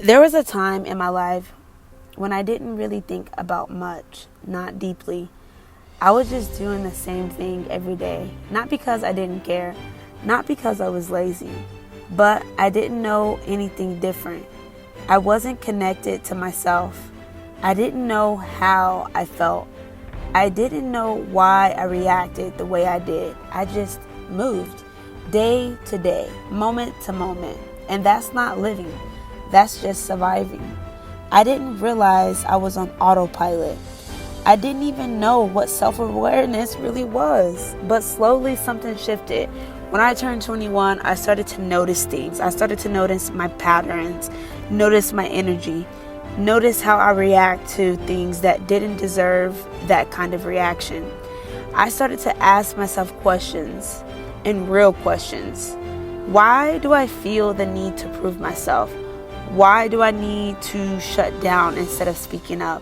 There was a time in my life when I didn't really think about much, not deeply. I was just doing the same thing every day, not because I didn't care, not because I was lazy, but I didn't know anything different. I wasn't connected to myself. I didn't know how I felt. I didn't know why I reacted the way I did. I just moved day to day, moment to moment. And that's not living. That's just surviving. I didn't realize I was on autopilot. I didn't even know what self-awareness really was. But slowly something shifted. When I turned 21, I started to notice things. I started to notice my patterns, notice my energy, notice how I react to things that didn't deserve that kind of reaction. I started to ask myself questions, and real questions. Why do I feel the need to prove myself? Why do I need to shut down instead of speaking up?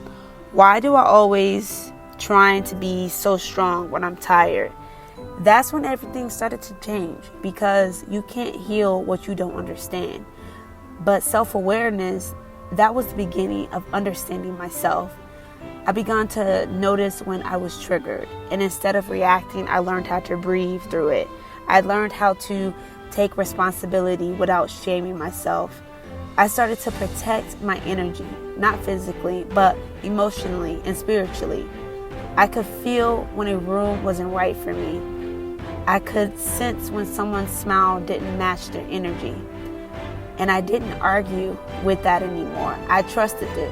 Why do I always trying to be so strong when I'm tired? That's when everything started to change, because you can't heal what you don't understand. But self-awareness, that was the beginning of understanding myself. I began to notice when I was triggered, and instead of reacting, I learned how to breathe through it. I learned how to take responsibility without shaming myself. I started to protect my energy, not physically, but emotionally and spiritually. I could feel when a room wasn't right for me. I could sense when someone's smile didn't match their energy. And I didn't argue with that anymore. I trusted it.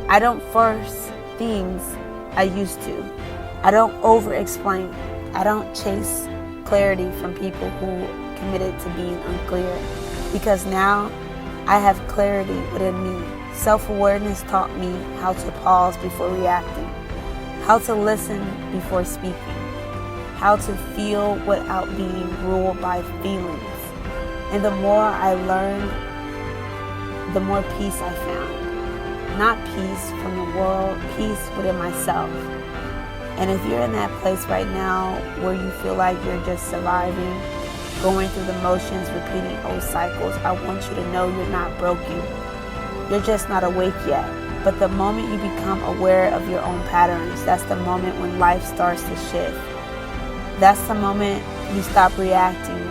I don't force things I used to. I don't over-explain. I don't chase clarity from people who committed to being unclear. Because now I have clarity within me. Self-awareness taught me how to pause before reacting, how to listen before speaking, how to feel without being ruled by feelings. And the more I learned, the more peace I found. Not peace from the world, peace within myself. And if you're in that place right now where you feel like you're just surviving, going through the motions, repeating old cycles, I want you to know you're not broken. You're just not awake yet. But the moment you become aware of your own patterns, that's the moment when life starts to shift. That's the moment you stop reacting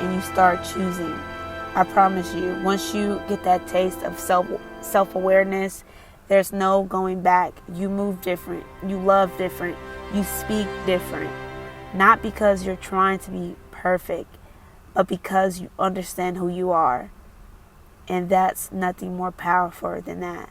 and you start choosing. I promise you, once you get that taste of self-awareness, there's no going back. You move different. You love different. You speak different. Not because you're trying to be perfect, but because you understand who you are. And that's nothing more powerful than that.